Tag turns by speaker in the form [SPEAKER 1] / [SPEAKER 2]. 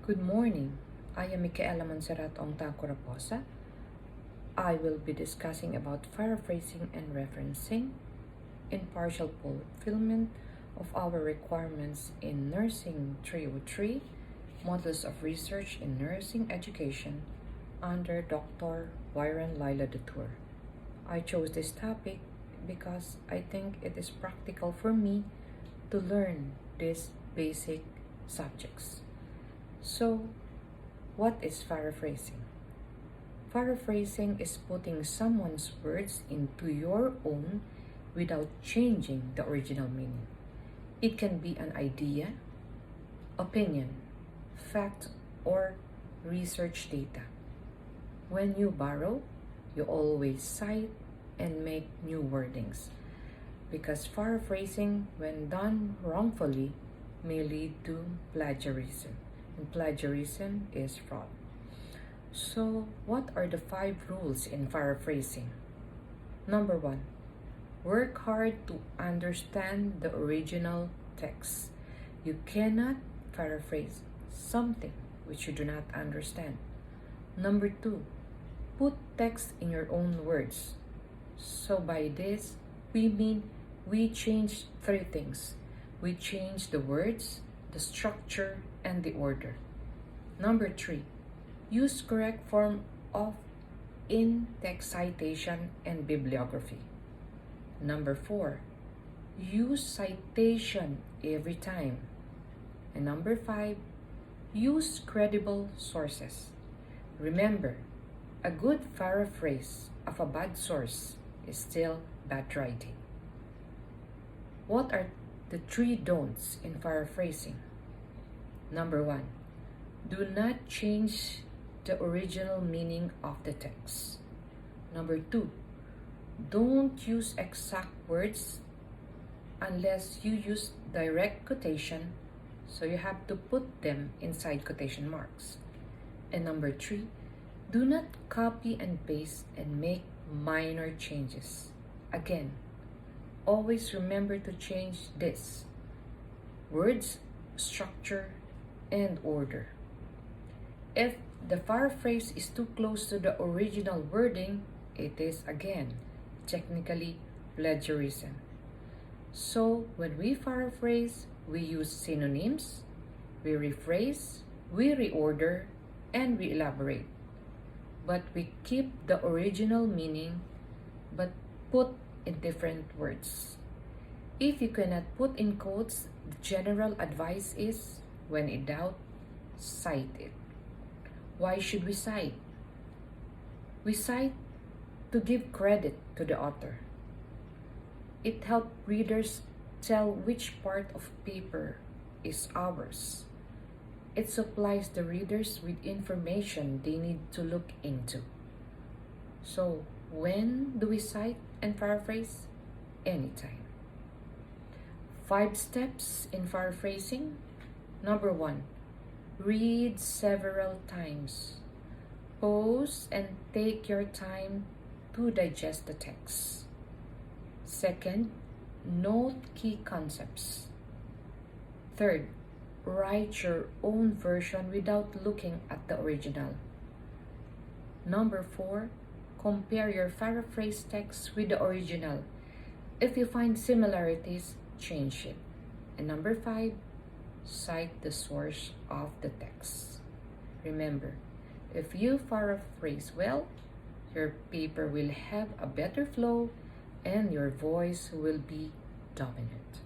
[SPEAKER 1] Good morning. I am Micaela Monserrat Ongtaco Raposa. I will be discussing about paraphrasing and referencing in partial fulfillment of our requirements in Nursing 303, Models of Research in Nursing Education under Dr. Byron Lila Dutour. I chose this topic because I think it is practical for me to learn these basic subjects. So, what is paraphrasing? Paraphrasing is putting someone's words into your own without changing the original meaning. It can be an idea, opinion, fact, or research data. When you borrow, you always cite and make new wordings, because paraphrasing, when done wrongfully, may lead to plagiarism, and plagiarism is fraud. So, what are the 5 rules in paraphrasing? Number 1, work hard to understand the original text. You cannot paraphrase something which you do not understand. Number 2, put text in your own words. So by this, we mean we change 3 things. We change the words, the structure, and the order. Number 3, use correct form of in-text citation and bibliography. Number 4, use citation every time. And number 5, use credible sources. Remember, a good paraphrase of a bad source is still bad writing. What are the 3 don'ts in paraphrasing? Number 1, do not change the original meaning of the text. Number 2, don't use exact words unless you use direct quotation, so you have to put them inside quotation marks. And number 3, do not copy and paste and make minor changes. Again, always remember to change this: words, structure, and order. If the paraphrase is too close to the original wording, it is again technically plagiarism. So when we paraphrase, we use synonyms, we rephrase, we reorder, and we elaborate. But we keep the original meaning but put in different words. If you cannot put in quotes, the general advice is, when in doubt, cite it. Why should we cite? We cite to give credit to the author. It helps readers tell which part of paper is ours. It supplies the readers with information they need to look into. So, when do we cite and paraphrase? Anytime. 5 steps in paraphrasing. Number 1, read several times. Pause and take your time to digest the text. Second, note key concepts. Third, write your own version without looking at the original. Number 4, compare your paraphrase text with the original. If you find similarities, change it. And number 5, cite the source of the text. Remember, if you paraphrase well, your paper will have a better flow and your voice will be dominant.